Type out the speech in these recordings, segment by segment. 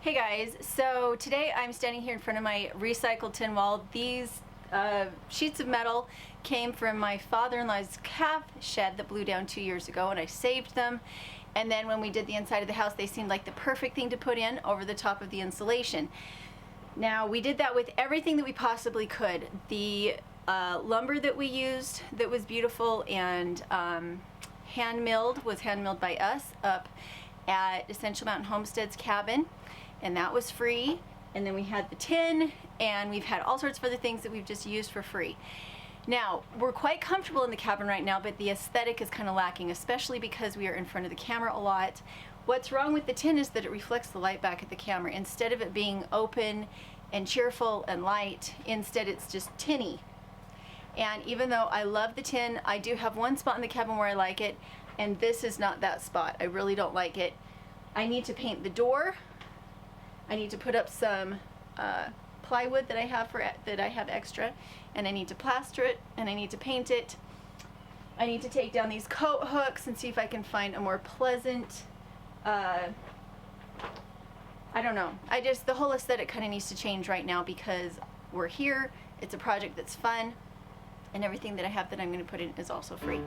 Hey guys, so today I'm standing here in front of my recycled tin wall. These sheets of metal came from my father-in-law's calf shed that blew down 2 years ago, and I saved them. And then when we did the inside of the house, they seemed like the perfect thing to put in over the top of the insulation. Now, we did that with everything that we possibly could. The lumber that we used that was beautiful and hand milled was hand milled by us up at Essential Mountain Homestead's cabin, and that was free. And then we had the tin, and we've had all sorts of other things that we've just used for free. Now, we're quite comfortable in the cabin right now, but the aesthetic is kind of lacking, especially because we are in front of the camera a lot. What's wrong with the tin is that it reflects the light back at the camera. Instead of it being open and cheerful and light, instead it's just tinny. And even though I love the tin, I do have one spot in the cabin where I like it, and this is not that spot. I really don't like it. I need to paint the door. I need to put up some plywood that I have extra, and I need to plaster it, and I need to paint it. I need to take down these coat hooks and see if I can find a more pleasant, I don't know. The whole aesthetic kind of needs to change right now because we're here. It's a project that's fun, and everything that I have that I'm going to put in is also free.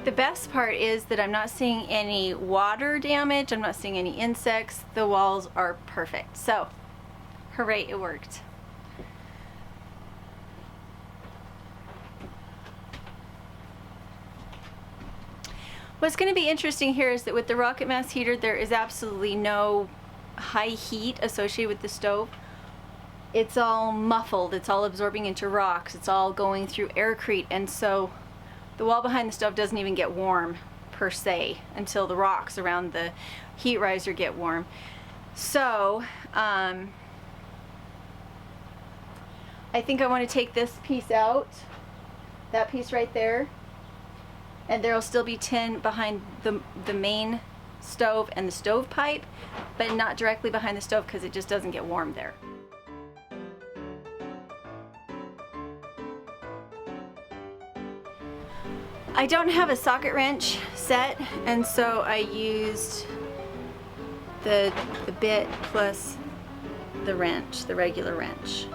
The best part is that I'm not seeing any water damage, I'm not seeing any insects, the walls are perfect. So, hooray, it worked. What's going to be interesting here is that with the rocket mass heater, there is absolutely no high heat associated with the stove. It's all muffled, it's all absorbing into rocks, it's all going through aircrete, and so the wall behind the stove doesn't even get warm per se until the rocks around the heat riser get warm. So I think I want to take this piece out, that piece right there, and there will still be tin behind the main stove and the stove pipe, but not directly behind the stove because it just doesn't get warm there. I don't have a socket wrench set, and so I used the bit plus the wrench, the regular wrench.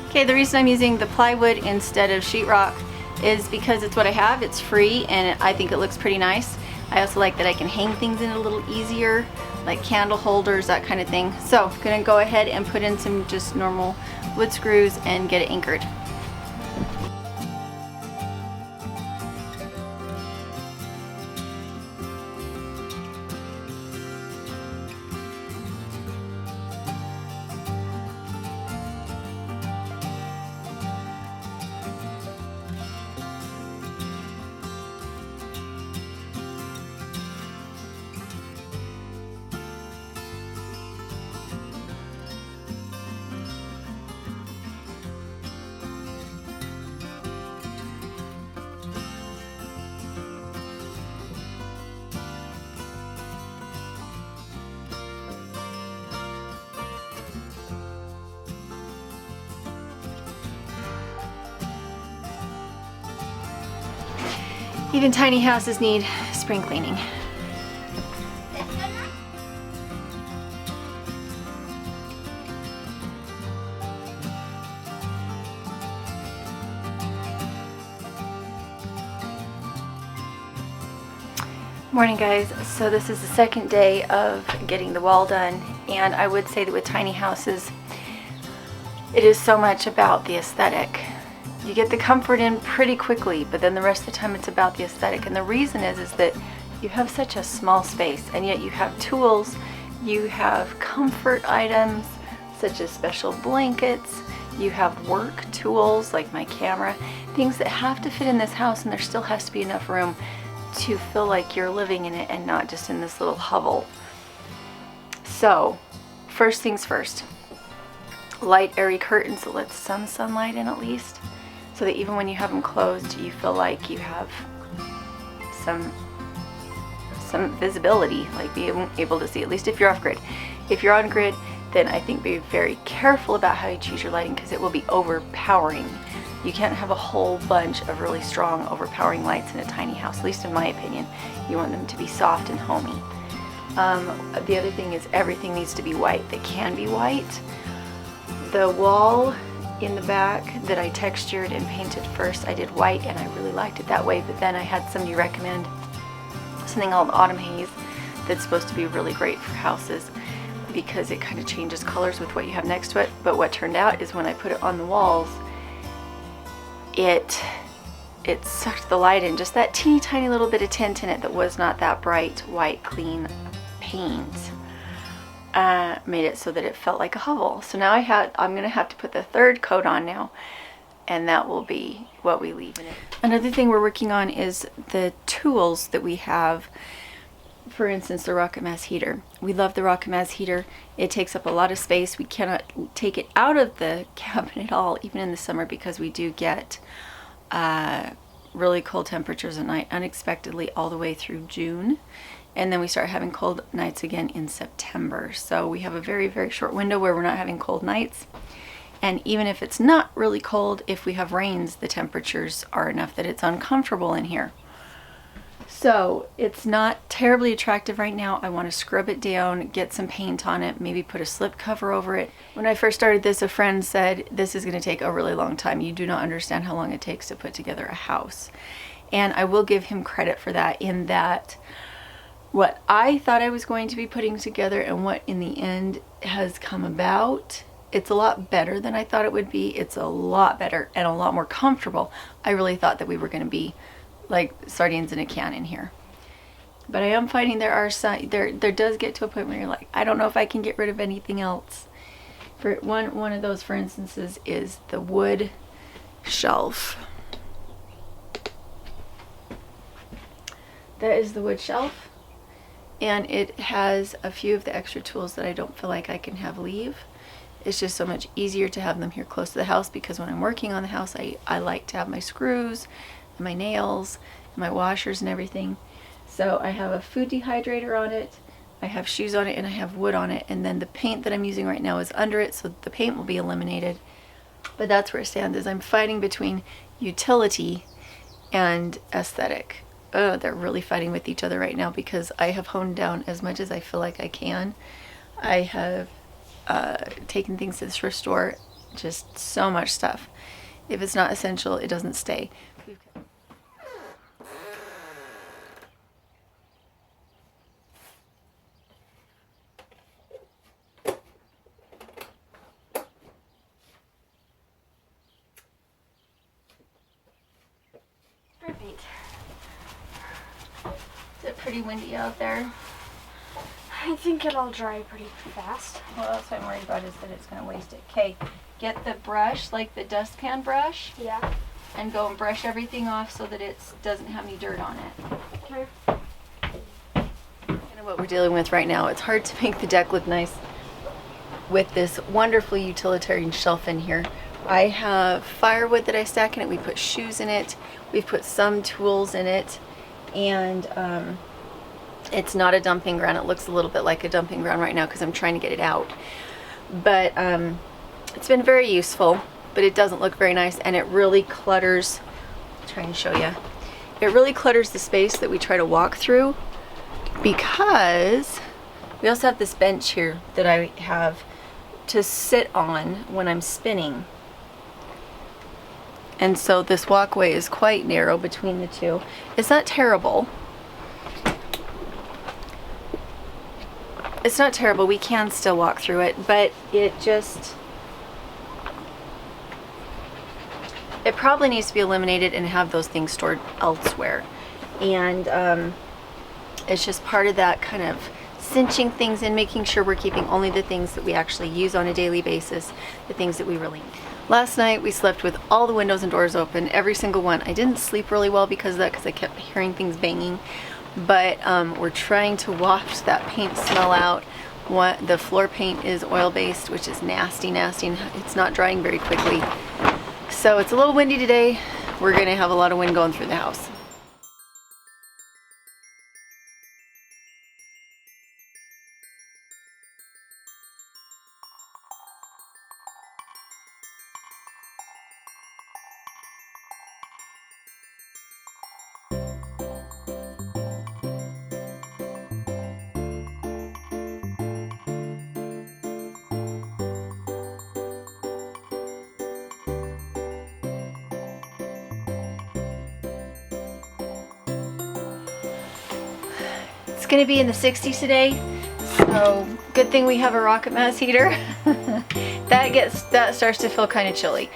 Okay, the reason I'm using the plywood instead of sheetrock is because it's what I have, it's free, and I think it looks pretty nice. I also like that I can hang things in a little easier, like candle holders, that kind of thing. So I'm gonna go ahead and put in some just normal wood screws and get it anchored. Even tiny houses need spring cleaning. Morning guys, so this is the second day of getting the wall done, and I would say that with tiny houses it is so much about the aesthetic. You get the comfort in pretty quickly, but then the rest of the time it's about the aesthetic. And the reason is that you have such a small space, and yet you have tools, you have comfort items such as special blankets, you have work tools like my camera, things that have to fit in this house, and there still has to be enough room to feel like you're living in it and not just in this little hovel. So first things first, light airy curtains that let some sunlight in at least, so that even when you have them closed you feel like you have some visibility, like being able to see, at least if you're off grid. If you're on grid, then I think be very careful about how you choose your lighting, because it will be overpowering. You can't have a whole bunch of really strong overpowering lights in a tiny house, at least in my opinion. You want them to be soft and homey. The other thing is everything needs to be white that can be white. The wall in the back that I textured and painted first, I did white, and I really liked it that way, but then I had somebody recommend something called Autumn Haze that's supposed to be really great for houses because it kind of changes colors with what you have next to it. But what turned out is when I put it on the walls, it sucked the light in, just that teeny tiny little bit of tint in it that was not that bright white clean paint. Made it so that it felt like a hovel. So now I'm gonna have to put the third coat on now, and that will be what we leave in it. Another thing we're working on is the tools that we have. For instance, the rocket mass heater. We love the rocket mass heater. It takes up a lot of space. We cannot take it out of the cabin at all, even in the summer, because we do get really cold temperatures at night unexpectedly all the way through June. And then we start having cold nights again in September. So we have a very, very short window where we're not having cold nights. And even if it's not really cold, if we have rains, the temperatures are enough that it's uncomfortable in here. So it's not terribly attractive right now. I want to scrub it down, get some paint on it, maybe put a slip cover over it. When I first started this, a friend said, this is going to take a really long time. You do not understand how long it takes to put together a house. And I will give him credit for that, in that what I thought I was going to be putting together and what in the end has come about, it's a lot better than I thought it would be. It's a lot better and a lot more comfortable. I really thought that we were going to be like sardines in a can in here. But I am finding there are some, there does get to a point where you're like, I don't know if I can get rid of anything else. For one of those, for instance, is the wood shelf. That is the wood shelf. And it has a few of the extra tools that I don't feel like I can have leave. It's just so much easier to have them here close to the house, because when I'm working on the house, I like to have my screws and my nails and my washers and everything. So I have a food dehydrator on it, I have shoes on it, and I have wood on it. And then the paint that I'm using right now is under it, so the paint will be eliminated. But that's where it stands, is I'm fighting between utility and aesthetic. They're really fighting with each other right now, because I have honed down as much as I feel like I can. I have taken things to the thrift store, just so much stuff. If it's not essential, it doesn't stay. Is it pretty windy out there? I think it'll dry pretty fast. Well, that's what I'm worried about, is that it's going to waste it. Okay, get the brush, like the dustpan brush, Yeah. and go and brush everything off so that it doesn't have any dirt on it. Okay. Kind of what we're dealing with right now. It's hard to make the deck look nice with this wonderfully utilitarian shelf in here. I have firewood that I stack in it. We put shoes in it. We've put some tools in it. And it's not a dumping ground. It looks a little bit like a dumping ground right now because I'm trying to get it out. But it's been very useful, but it doesn't look very nice, and it really clutters. I'll try and show you. it really clutters the space that we try to walk through, because we also have this bench here that I have to sit on when I'm spinning. And so this walkway is quite narrow between the two. It's not terrible. It's not terrible, we can still walk through it, but it probably needs to be eliminated and have those things stored elsewhere. And it's just part of that kind of cinching things and making sure we're keeping only the things that we actually use on a daily basis, the things that we really need. Last night we slept with all the windows and doors open, every single one. I didn't sleep really well because of that, because I kept hearing things banging. But we're trying to wash that paint smell out. The floor paint is oil-based, which is nasty, and it's not drying very quickly. So it's a little windy today. We're gonna have a lot of wind going through the house. It's gonna be in the 60s today, so good thing we have a rocket mass heater. that starts to feel kind of chilly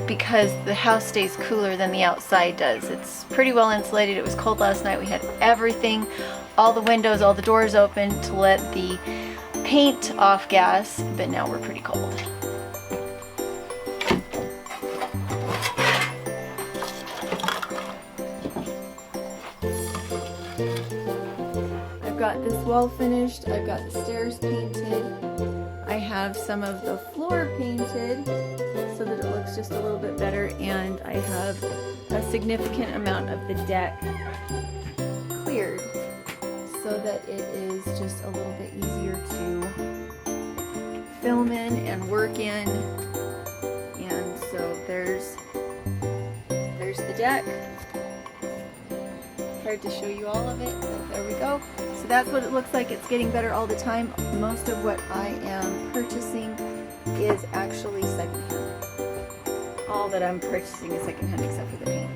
because the house stays cooler than the outside does. It's pretty well insulated. It was cold last night. We had everything, all the windows, all the doors open to let the paint off gas, but now we're pretty cold. I've got this wall finished, I've got the stairs painted, I have some of the floor painted so that it looks just a little bit better, and I have a significant amount of the deck cleared so that it is just a little bit easier to film in and work in. And so there's the deck. Hard to show you all of it, but there we go. So that's what it looks like. It's getting better all the time. Most of what I am purchasing is actually secondhand. All that I'm purchasing is secondhand except for the paint.